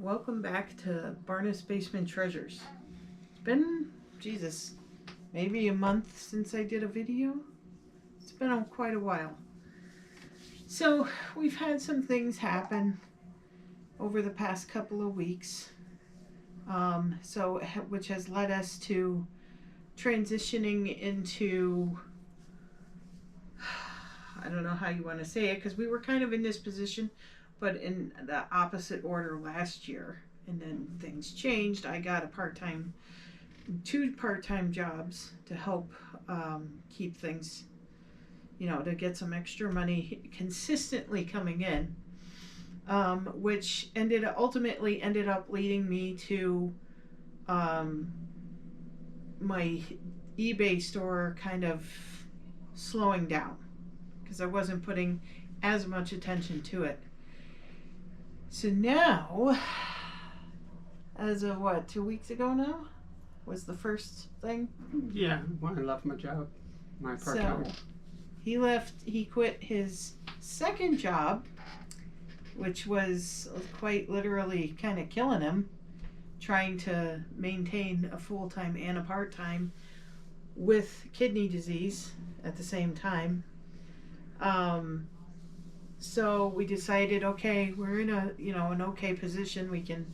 Welcome back to Barnas Basement Treasures. It's been, Jesus, maybe a month since I did a video. It's been quite a while. So we've had some things happen over the past couple of weeks, which has led us to transitioning into, I don't know how you want to say it, because we were kind of in this position, but in the opposite order last year, and then things changed. I got two part-time jobs to help keep things, to get some extra money consistently coming in, which ultimately ended up leading me to my eBay store kind of slowing down because I wasn't putting as much attention to it. So now, as of 2 weeks ago now, was the first thing? Yeah, when I left my job, my part-time. So, he quit his second job, which was quite literally kind of killing him, trying to maintain a full-time and a part-time with kidney disease at the same time. So we decided, okay, we're in an okay position. We can,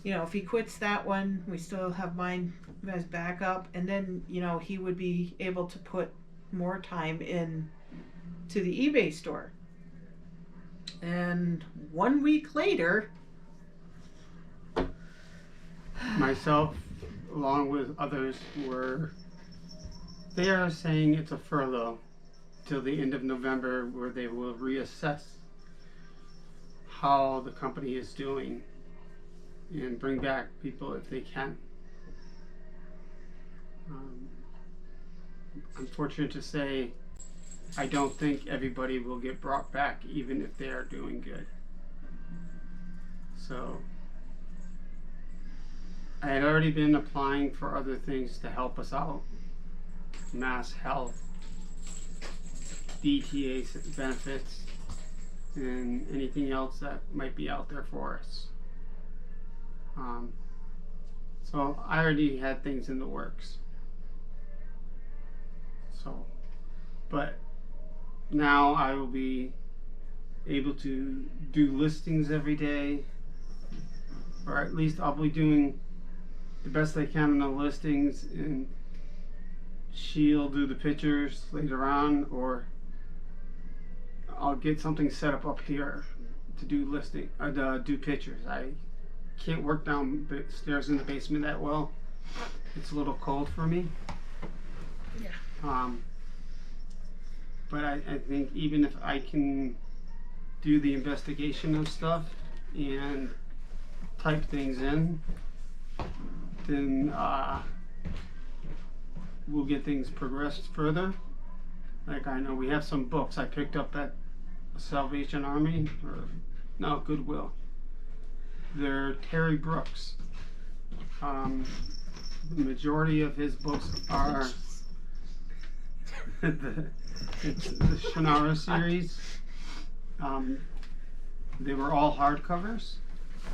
if he quits that one, we still have mine as backup, and then, he would be able to put more time in to the eBay store. And 1 week later, myself, along with others, they are saying it's a furlough till the end of November, where they will reassess how the company is doing and bring back people if they can. I'm fortunate to say I don't think everybody will get brought back, even if they are doing good. So I had already been applying for other things to help us out. Mass health, DTA benefits, and anything else that might be out there for us. So I already had things in the works. But now I will be able to do listings every day, or at least I'll be doing the best I can on the listings, and she'll do the pictures later on, or I'll get something set up here to do do pictures. I can't work downstairs in the basement that well. It's a little cold for me. yeah. But I think even if I can do the investigation of stuff and type things in, then we'll get things progressed further. Like, I know we have some books I picked up at Salvation Army, Goodwill. They're Terry Brooks. The majority of his books are the Shannara series. They were all hardcovers.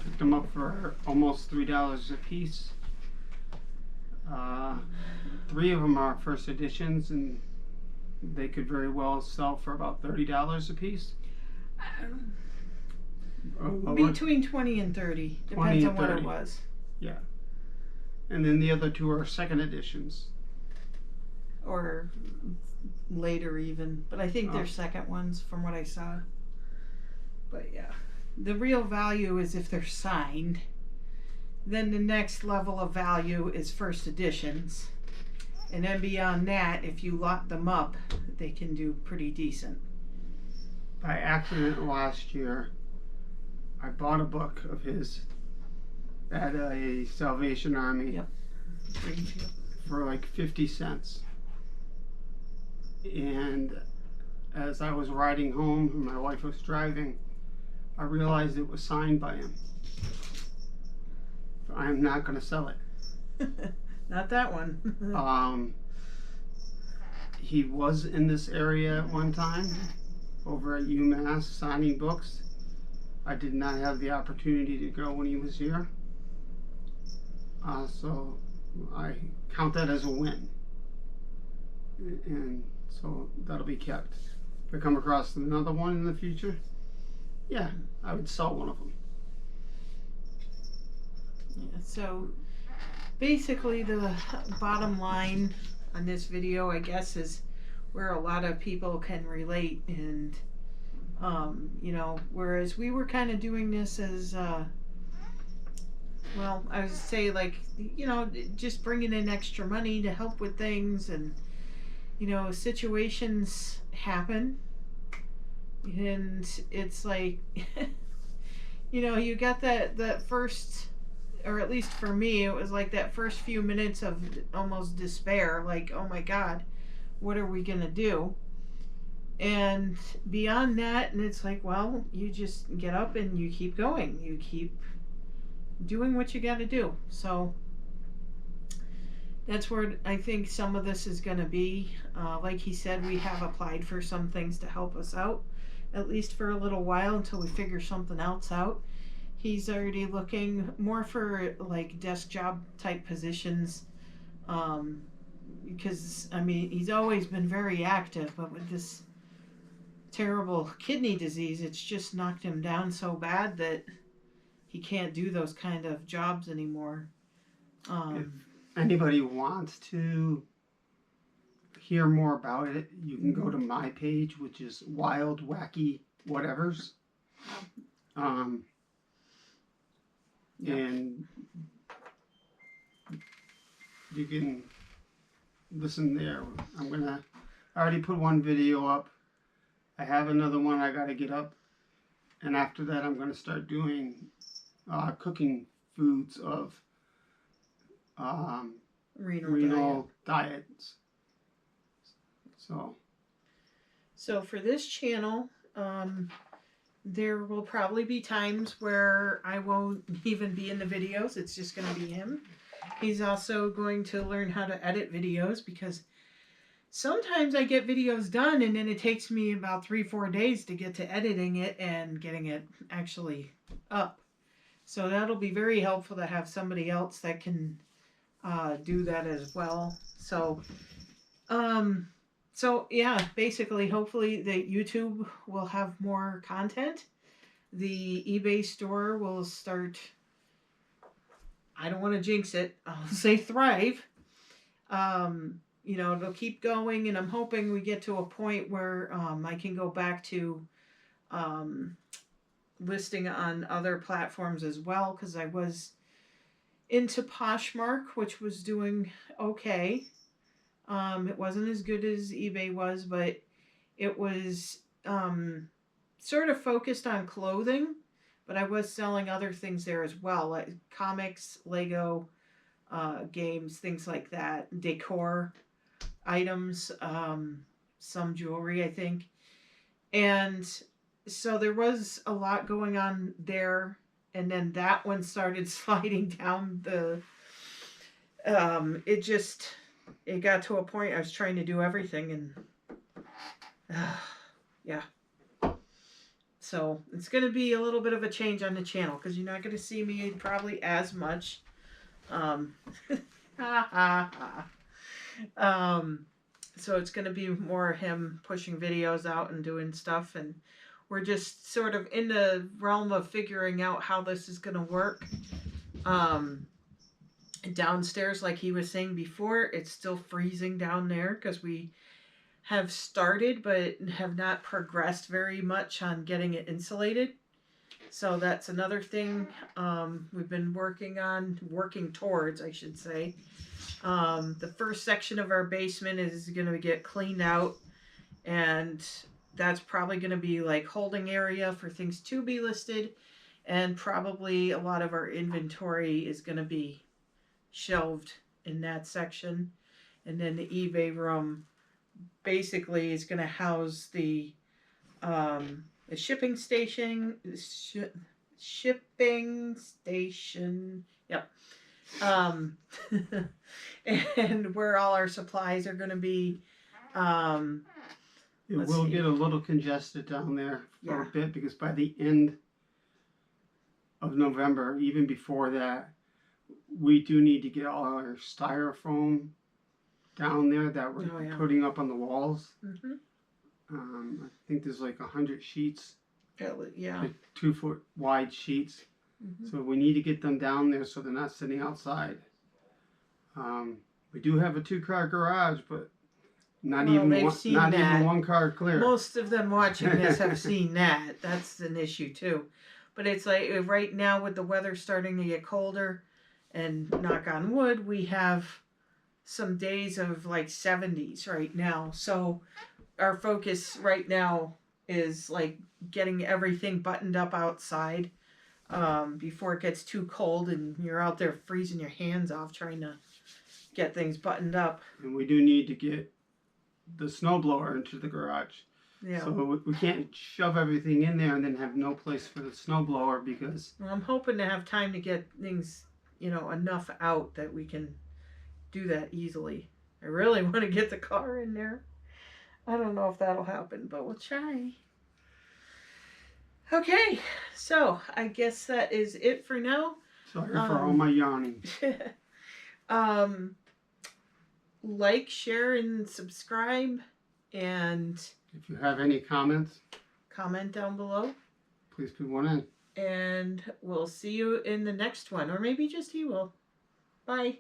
Picked them up for almost $3 a piece. 3 of them are first editions, and they could very well sell for about $30 a piece. Between 20 and 30, depends on what it was. Yeah. And then the other 2 are second editions. Or later even, but I think they're second ones from what I saw. But yeah, the real value is if they're signed. Then the next level of value is first editions, and then beyond that, if you lock them up, they can do pretty decent. By accident last year, I bought a book of his at a Salvation Army. Yep. For like 50 cents. And as I was riding home and my wife was driving, I realized it was signed by him. I'm not going to sell it. Not that one. He was in this area at one time, over at UMass, signing books. I did not have the opportunity to go when he was here. So I count that as a win. And so that'll be kept. If I come across another one in the future, yeah, I would sell one of them. Yeah, so basically the bottom line on this video, I guess, is where a lot of people can relate. And you know, whereas we were kind of doing this as well, I would say, like, you know, just bringing in extra money to help with things. And you know, situations happen, and it's like you know, you got that first, or at least for me, it was like that first few minutes of almost despair, like, oh my god, what are we gonna do? And beyond that, and it's like, well, you just get up and you keep going, you keep doing what you got to do. So that's where I think some of this is going to be. Like he said, we have applied for some things to help us out, at least for a little while until we figure something else out. He's already looking more for like desk job type positions, because I mean, he's always been very active, but with this terrible kidney disease, it's just knocked him down so bad that he can't do those kind of jobs anymore. If anybody wants to hear more about it, you can go to my page, which is Wild Wacky Whatevers. And you can listen there. I already put one video up. I have another one I gotta get up. And after that, I'm gonna start doing cooking foods of renal diets. So for this channel, there will probably be times where I won't even be in the videos. It's just going to be him. He's also going to learn how to edit videos, because sometimes I get videos done and then it takes me about 3-4 days to get to editing it and getting it actually up. So that'll be very helpful to have somebody else that can do that as well. So yeah, basically, hopefully the YouTube will have more content. The eBay store will start, I don't want to jinx it, I'll say thrive. You know, it'll keep going, and I'm hoping we get to a point where I can go back to listing on other platforms as well, because I was into Poshmark, which was doing okay. It wasn't as good as eBay was, but it was sort of focused on clothing, but I was selling other things there as well, like comics, Lego, games, things like that, decor items, some jewelry, I think. And so there was a lot going on there, and then that one started sliding down the it got to a point I was trying to do everything, and yeah. So it's going to be a little bit of a change on the channel, because you're not going to see me probably as much. So it's going to be more him pushing videos out and doing stuff, and we're just sort of in the realm of figuring out how this is going to work. Downstairs, like he was saying before, it's still freezing down there because we have started but have not progressed very much on getting it insulated. So that's another thing we've been working towards, I should say. The first section of our basement is going to get cleaned out, and that's probably going to be like holding area for things to be listed, and probably a lot of our inventory is going to be shelved in that section. And then the eBay room basically is going to house the shipping station. Yep. And where all our supplies are going to be. It will get a little congested down there for a bit, because by the end of November, even before that, we do need to get all our styrofoam down there that we're putting up on the walls. I think there's like 100 sheets. Yeah. Like 2-foot wide sheets. So we need to get them down there so they're not sitting outside. We do have a 2-car garage, but not even one car clear. Most of them watching this have seen that. That's an issue too. But it's like right now with the weather starting to get colder, and knock on wood, we have some days of like 70s right now. So our focus right now is like getting everything buttoned up outside before it gets too cold and you're out there freezing your hands off trying to get things buttoned up. And we do need to get the snowblower into the garage. Yeah. So we can't shove everything in there and then have no place for the snowblower because... Well, I'm hoping to have time to get things, enough out that we can do that easily. I really want to get the car in there. I don't know if that'll happen, but we'll try. Okay, so I guess that is it for now. Sorry for all my yawning. Like, share, and subscribe, and if you have any comments, comment down below. Please put one in. And we'll see you in the next one, or maybe just he will. Bye.